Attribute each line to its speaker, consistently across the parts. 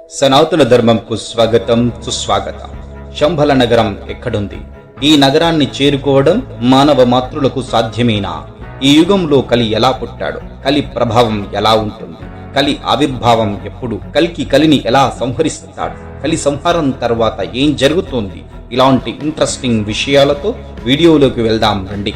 Speaker 1: సనాతన ధర్మంకు స్వాగతం సుస్వాగతం. శంభల నగరం ఎక్కడుంది? ఈ నగరాన్ని చేరుకోవడం మానవ మాతృలకు సాధ్యమేనా? ఈ యుగంలో కలి ఎలా పుట్టాడు? కలి ప్రభావం ఎలా ఉంటుంది? కలి ఆవిర్భావం ఎప్పుడు? కలిని ఎలా సంహరిస్తాడు? కలి సంహారం తర్వాత ఏం జరుగుతోంది? ఇలాంటి ఇంట్రెస్టింగ్ విషయాలతో వీడియోలోకి వెళ్దాం రండి.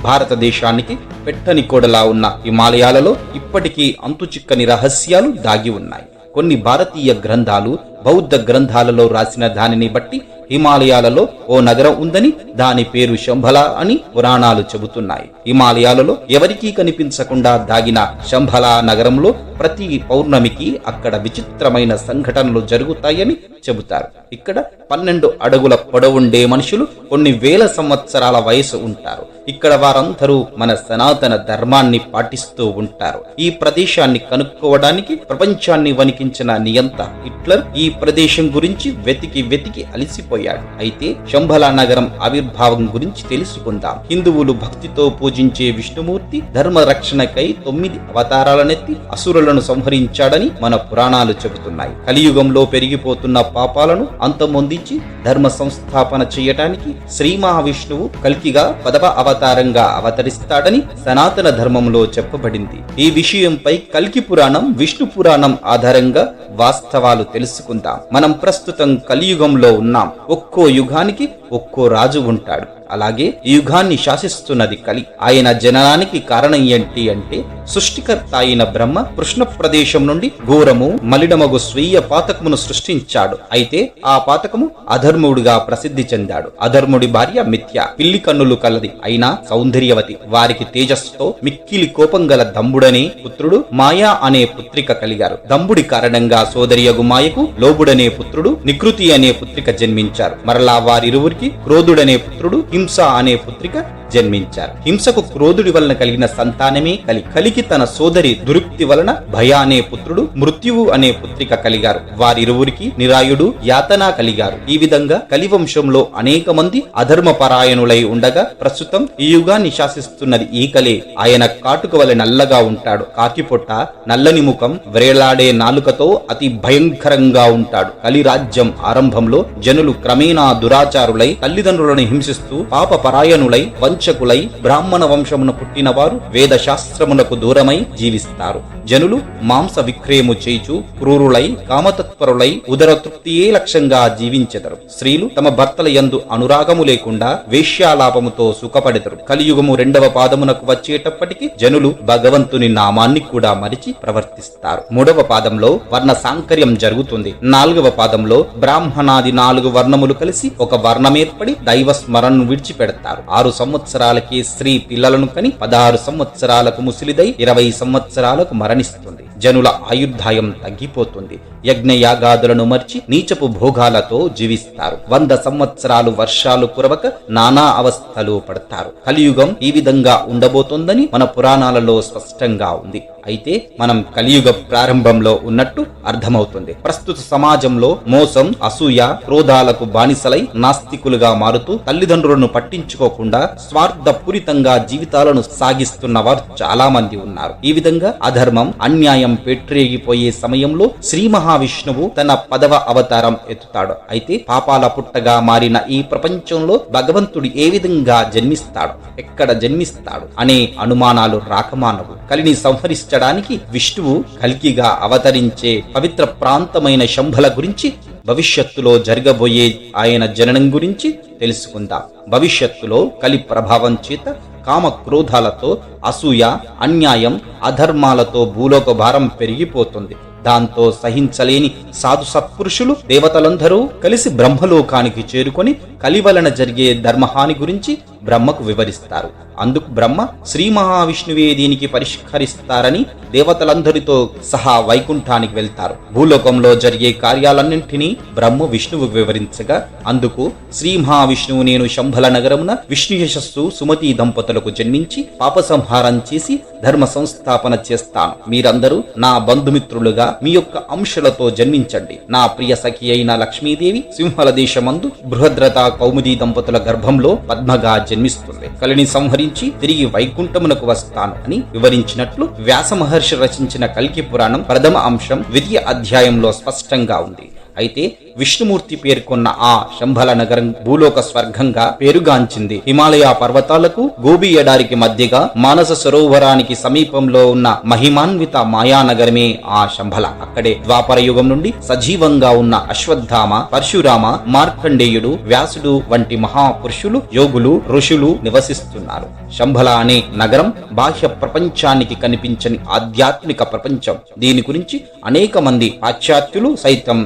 Speaker 1: భారతదేశానికి పెట్టని కోడలా ఉన్న హిమాలయాలలో ఇప్పటికీ అంతుచిక్కని రహస్యాలు దాగి ఉన్నాయి. కొన్ని భారతీయ గ్రంథాలు, బౌద్ధ గ్రంథాలలో రాసిన దానిని బట్టి హిమాలయాలలో ఓ నగరం ఉందని, దాని పేరు శంభల అని పురాణాలు చెబుతున్నాయి. హిమాలయాలలో ఎవరికీ కనిపించకుండా దాగిన శంభల నగరంలో ప్రతి పౌర్ణమికి అక్కడ విచిత్రమైన సంఘటనలు జరుగుతాయని చెబుతారు. ఇక్కడ 12 అడుగుల పొడవుండే మనుషులు కొన్ని వేల సంవత్సరాల వయసు ఉంటారు. ఇక్కడ వారందరూ మన సనాతన ధర్మాన్ని పాటిస్తూ ఉంటారు. ఈ ప్రదేశాన్ని కనుక్కోవడానికి ప్రపంచాన్ని వణికించిన నియంత హిట్లర్ ఈ ప్రదేశం గురించి వెతికి అలిసిపోయాడు. అయితే శంభల నగరం ఆవిర్భావం గురించి తెలుసుకుందాం. హిందువులు భక్తితో పూజించే విష్ణుమూర్తి ధర్మ రక్షణకై 9 అవతారాలనెత్తి అసురులను సంహరించాడని మన పురాణాలు చెబుతున్నాయి. కలియుగంలో పెరిగిపోతున్న పాపాలను అంతమొందించి ధర్మ సంస్థాపన చేయటానికి శ్రీ మహావిష్ణువు కల్కిగా 10వ అవతారంగా అవతరిస్తాడని సనాతన ధర్మంలో చెప్పబడింది. ఈ విషయంపై కల్కి పురాణం, విష్ణు పురాణం ఆధారంగా వాస్తవాలు తెలుసుకుందాం. మనం ప్రస్తుతం కలియుగంలో ఉన్నాం. ఒక్కో యుగానికి ఒక్కో రాజు ఉంటాడు. అలాగే ఈ యుగాన్ని శాసిస్తున్నది కలి. ఆయన జననానికి కారణం ఏంటి అంటే, సృష్టికర్త అయిన బ్రహ్మ కృష్ణ ప్రదేశం నుండి ఘోరము మలిడమగు స్వీయ పాతకమును సృష్టించాడు. అయితే ఆ పాతకము అధర్ముడిగా ప్రసిద్ధి చెందాడు. అధర్ముడి భార్య మిథ్య, పిల్లి కన్నులు కలది అయినా సౌందర్యవతి. వారికి తేజస్సుతో మిక్కిలి కోపం గల దంబుడనే పుత్రుడు, మాయా అనే పుత్రిక కలిగారు. దంబుడి కారణంగా సోదరియగు మాయకు లోబుడనే పుత్రుడు, నికృతి అనే పుత్రిక జన్మించారు. మరలా వారిరువురికి క్రోధుడనే పుత్రుడు, హింస అనే పుత్రిక జన్మించారు. హింసకు క్రోధుడి వలన కలిగిన సంతానమే కలి. కలికి తన సోదరి దురుక్తి వలన భయ అనే పుత్రుడు, మృత్యువు అనే పుత్రిక కలిగారు. వారిరువురికి నిరాయుడు, యాతన కలిగారు. ఈ విధంగా కలివంశంలో అనేక మంది అధర్మ పరాయణులై ఉండగా ప్రస్తుతం ఈ యుగాన్ని శాసిస్తున్నది ఈ కలే. ఆయన కాటుక వలె నల్లగా ఉంటాడు. కాకిపొట్ట, నల్లని ముఖం, వ్రేలాడే నాలుకతో అతి భయంకరంగా ఉంటాడు. కలి రాజ్యం ఆరంభంలో జనులు క్రమేణా దురాచారులై, తల్లిదండ్రులను హింసిస్తూ, పాప పరాయణులై, వంచకులై, బ్రాహ్మణ వంశమున పుట్టిన వారు వేద శాస్త్రమునకు దూరమై జీవిస్తారు. జనులు మాంస విక్రయము చేయుచు క్రూరులై, కామతత్పరులై, ఉదర తృప్తియే లక్ష్యంగా జీవించెదరు. స్త్రీలు తమ భర్తల యందు అనురాగము లేకుండా వేశ్యాలాపముతో సుఖపడెదరు. కలియుగము 2వ పాదమునకు వచ్చేటప్పటికి జనులు భగవంతుని నామాన్ని కూడా మరిచి ప్రవర్తిస్తారు. 3వ పాదంలో వర్ణ సాంకర్యం జరుగుతుంది. 4వ పాదంలో బ్రాహ్మణాది 4 వర్ణములు కలిసి ఒక వర్ణమేర్పడి దైవ స్మరణను విడిచిపెడతారు. 6 సంవత్సరాలకి స్త్రీ పిల్లలను కని 16 సంవత్సరాలకు ముసిలిదై 20 సంవత్సరాలకు మరణిస్తుంది. జనుల ఆయుర్దాయం తగ్గిపోతుంది. యజ్ఞయాగాదులను మర్చి నీచపు భోగాలతో జీవిస్తారు. 100 సంవత్సరాలు వర్షాలు కురవక నానా అవస్థలు పడతారు. కలియుగం ఈ విధంగా ఉండబోతోందని మన పురాణాలలో స్పష్టంగా ఉంది. అయితే మనం కలియుగ ప్రారంభంలో ఉన్నట్టు అర్థమవుతుంది. ప్రస్తుత సమాజంలో మోసం, అసూయ, క్రోధాలకు బానిసలై నాస్తికులుగా మారుతూ తల్లిదండ్రులను పట్టించుకోకుండా స్వార్థపూరితంగా జీవితాలను సాగిస్తున్న వారు చాలా మంది ఉన్నారు. ఈ విధంగా అధర్మం, అన్యాయం పేట్రేగిపోయే సమయంలో శ్రీ మహావిష్ణువు తన 10వ అవతారం ఎత్తుతాడు. అయితే పాపాల పుట్టగా మారిన ఈ ప్రపంచంలో భగవంతుడు ఏ విధంగా జన్మిస్తాడు, ఎక్కడ జన్మిస్తాడు అనే అనుమానాలు రాకమానవు. కలిని సంహరించడానికి విష్ణువు కల్కిగా అవతరించే పవిత్ర ప్రాంతమైన శంభల గురించి, భవిష్యత్తులో జరగబోయే ఆయన జననం గురించి తెలుసుకుందాం. భవిష్యత్తులో కలి ప్రభావం చేత కామ క్రోధాలతో, అసూయ, అన్యాయం, అధర్మాలతో భూలోక భారం పెరిగిపోతుంది. దాంతో సహించలేని సాధు సత్పురుషులు, దేవతలందరూ కలిసి బ్రహ్మలోకానికి చేరుకొని కలి వలన జరిగే ధర్మహాని గురించి బ్రహ్మకు వివరిస్తారు. అందుకు బ్రహ్మ శ్రీ మహావిష్ణువే దీనికి పరిష్కరిస్తారని దేవతలందరితో సహా వైకుంఠానికి వెళ్తారు. భూలోకంలో జరిగే కార్యాలన్నింటినీ బ్రహ్మ విష్ణువు వివరించగా, అందుకు శ్రీ మహావిష్ణువు నేను శంభల నగరమున విష్ణు యశస్సు సుమతి దంపతులకు జన్మించి పాప సంహారం చేసి ధర్మ సంస్థాపన చేస్తాను. మీరందరూ నా బంధుమిత్రులుగా మీ యొక్క అంశలతో జన్మించండి. నా ప్రియ సఖి అయిన లక్ష్మీదేవి సింహల దేశమందు బృహద్రత కౌముది దంపతుల గర్భంలో పద్మగా జన్మిస్తుంది. కలిని సంహరించి తిరిగి వైకుంఠమునకు వస్తాను అని వివరించినట్లు వ్యాస మహర్షి రచించిన కల్కి పురాణం ప్రథమ అంశం 2వ అధ్యాయంలో స్పష్టంగా ఉంది. అయితే విష్ణుమూర్తి పేర్కొన్న ఆ శంభల నగరం భూలోక స్వర్గంగా పేరుగాంచింది. హిమాలయ పర్వతాలకు గోబి ఎడారికి మధ్యగా మానస సరోవరానికి సమీపంలో ఉన్న మహిమాన్విత మాయానగరమే ఆ శంభల. అక్కడే ద్వాపర యుగం నుండి సజీవంగా ఉన్న అశ్వత్థామ, పరశురామ, మార్కండేయుడు, వ్యాసుడు వంటి మహాపురుషులు, యోగులు, ఋషులు నివసిస్తున్నారు. శంభల అనే నగరం బాహ్య ప్రపంచానికి కనిపించని ఆధ్యాత్మిక ప్రపంచం. దీని గురించి అనేక మంది పాశ్చాత్యులు సైతం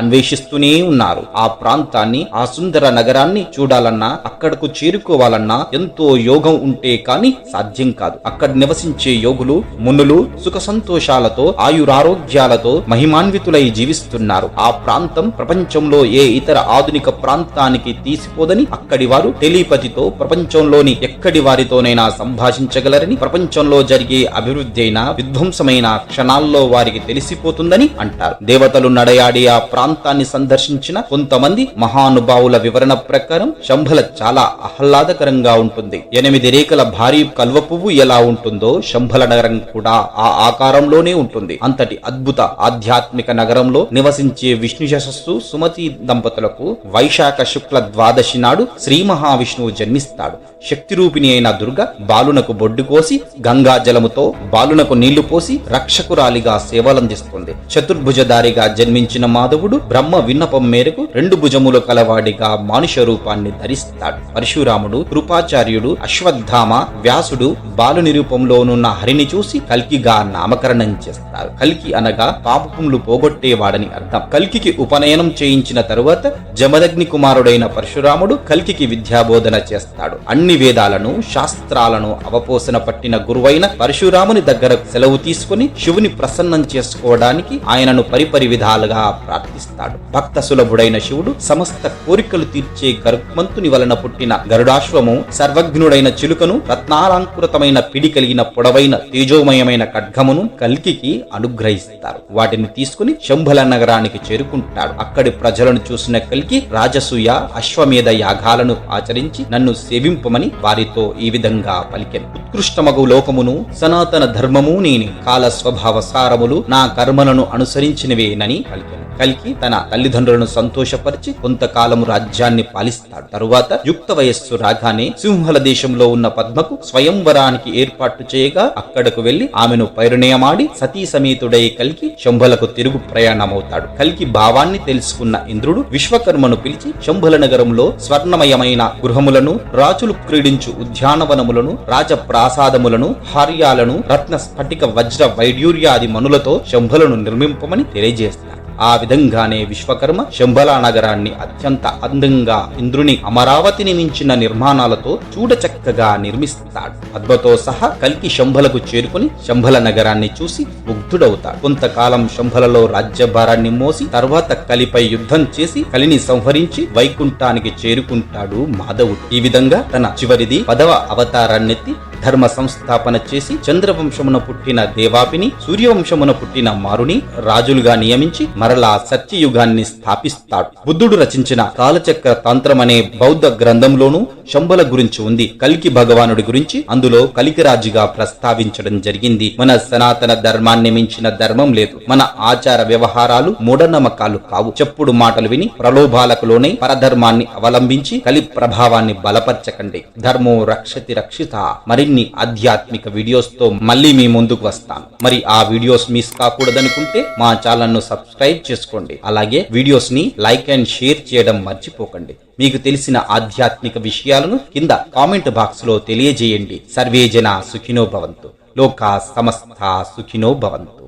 Speaker 1: అన్వేషిస్తూనే ఉన్నారు. ఆ ప్రాంతాన్ని, ఆ సుందర నగరాన్ని చూడాలన్నా, అక్కడకు చేరుకోవాలన్నా ఎంతో యోగం ఉంటే కాని సాధ్యం కాదు. అక్కడ నివసించే యోగులు, మునులు సుఖ సంతోషాలతో, ఆయురారోగ్యాలతో మహిమాన్వితులై జీవిస్తున్నారు. ఆ ప్రాంతం ప్రపంచంలో ఏ ఇతర ఆధునిక ప్రాంతానికి తీసిపోదని అక్కడి వారు టెలిపతితో ప్రపంచంలోని ఎక్కడి వారితోనైనా సంభాషించగలరని, ప్రపంచంలో జరిగే అభివృద్ధి అయినా విధ్వంసమైన క్షణాల్లో వారికి తెలిసిపోతుందని అంటారు. దేవతలు నడయాడి ఆ ప్రాంతాన్ని సందర్శించిన కొంతమంది మహానుభావుల వివరణ ప్రకారం శంభల చాలా ఆహ్లాదకరంగా ఉంటుంది. 8 రేఖల భారీ కల్వ పువ్వు ఎలా ఉంటుందో శంభల నగరం కూడా ఆ ఆకారంలోనే ఉంటుంది. అంతటి అద్భుత ఆధ్యాత్మిక నగరంలో నివసించే విష్ణు యశస్సు సుమతి దంపతులకు వైశాఖ శుక్ల ద్వాదశి నాడు శ్రీ మహావిష్ణువు జన్మిస్తాడు. శక్తి రూపిణి అయిన దుర్గ బాలునకు బొడ్డు కోసి గంగా జలముతో బాలునకు నీళ్లు పోసి రక్షకురాలిగా సేవలందిస్తుంది. చతుర్భుజధారిగా జన్మించిన మాధవుడు బ్రహ్మ విన్నపం మేరకు 2 భుజములు కలవాడిగా మానుష రూపాన్ని ధరిస్తాడు. పరశురాముడు, కృపాచార్యుడు, అశ్వత్థామ, వ్యాసుడు బాలుని రూపంలోనున్న హరిని చూసి కల్కిగా నామకరణం చేస్తారు. కల్కి అనగా పాపములు పోగొట్టేవాడని అర్థం. కల్కికి ఉపనయనం చేయించిన తరువాత జమదగ్ని కుమారుడైన పరశురాముడు కల్కికి విద్యాబోధన చేస్తాడు. అన్ని వేదాలను, శాస్త్రాలను అవపోసన పట్టిన గురువైన పరశురాముని దగ్గర సెలవు తీసుకుని శివుని ప్రసన్నం చేసుకోవడానికి ఆయనను పరిపరి విధాలుగా ప్రార్థిస్తాడు. భక్త సులభుడైన శివుడు సమస్త కోరికలు తీర్చే గరుత్మంతుని వలన పుట్టిన గరుడాశ్వము, సర్వజ్ఞుడైన చిలుకను, రత్నాలంకృతమైన పిడి కలిగిన పొడవైన తేజోమయమైన ఖడ్గమును కల్కికి అనుగ్రహిస్తారు. వాటిని తీసుకుని శంభల నగరానికి చేరుకుంటాడు. అక్కడి ప్రజలను చూసిన కల్కి రాజసూయ, అశ్వమేధ యాగాలను ఆచరించి నన్ను సేవింపమని వారితో ఈ విధంగా పలికెను. ఉత్కృష్టమగు లోకమును, సనాతన ధర్మము నేని, కాల స్వభావ సారములు నా కర్మలను అనుసరించినవేనని పలికెను. కల్కి తన తల్లిదండ్రులను సంతోషపరిచి కొంతకాలము రాజ్యాన్ని పాలిస్తాడు. తరువాత యుక్త వయస్సు రాగానే సింహల దేశంలో ఉన్న పద్మకు స్వయంవరానికి ఏర్పాటు చేయగా అక్కడకు వెళ్లి ఆమెను పరిణయమాడి సతీ సమేతుడై కల్కి శంభలకు తిరుగు ప్రయాణమవుతాడు. కల్కి భావాన్ని తెలుసుకున్న ఇంద్రుడు విశ్వకర్మను పిలిచి శంభల నగరంలో స్వర్ణమయమైన గృహములను, రాజులు క్రీడించు ఉద్యానవనములను, రాజప్రాసాదములను, హార్యాలను, రత్న స్ఫటిక వజ్ర వైడ్యూర్యాది మనులతో శంభలను నిర్మింపమని తెలియజేస్తాడు. ఆ విధంగానే విశ్వకర్మ శంభల నగరాన్ని అత్యంత అందంగా ఇంద్రుని అమరావతిని మించిన నిర్మాణాలతో చూడచక్కగా నిర్మిస్తాడు. పద్మతో సహా కల్కి శంభలకు చేరుకుని శంభల నగరాన్ని చూసి ముగ్ధుడవుతాడు. కొంతకాలం శంభలలో రాజ్యభారాన్ని మోసి తర్వాత కలిపై యుద్ధం చేసి కలిని సంహరించి వైకుంఠానికి చేరుకుంటాడు మాధవుడు. ఈ విధంగా తన చివరిది 10వ అవతారాన్నెత్తి ధర్మ సంస్థాపన చేసి చంద్రవంశమున పుట్టిన దేవాపిని, సూర్యవంశమున పుట్టిన మారుని రాజులుగా నియమించి మరలా సత్యయుగాన్ని స్థాపిస్తాడు. బుద్ధుడు రచించిన కాలచక్ర తంత్రం అనే బౌద్ధ గ్రంథంలోనూ శంభల గురించి ఉంది. కల్కి భగవానుడి గురించి అందులో కలికిరాజుగా ప్రస్తావించడం జరిగింది. మన సనాతన ధర్మాన్ని మించిన ధర్మం లేదు. మన ఆచార వ్యవహారాలు మూఢనమ్మకాలు కావు. చెప్పుడు మాటలు విని ప్రలోభాలకు లోనై పరధర్మాన్ని అవలంబించి కలి ప్రభావాన్ని బలపరచకండి. ధర్మో రక్షతి రక్షిత. మరిన్ని ఆధ్యాత్మిక వీడియోస్ తో మళ్ళీ మీ ముందుకు వస్తాను. మరి ఆ వీడియోస్ మిస్ కాకూడదనుకుంటే మా ఛానల్ ను సబ్స్క్రైబ్ చేసుకోండి. అలాగే వీడియోస్ ని లైక్ అండ్ షేర్ చేయడం మర్చిపోకండి. మీకు తెలిసిన ఆధ్యాత్మిక విషయాలను కింద కామెంట్ బాక్స్ లో తెలియజేయండి. సర్వే జన సుఖినో భవంతు. లోకా సమస్త సుఖినో భవంతు.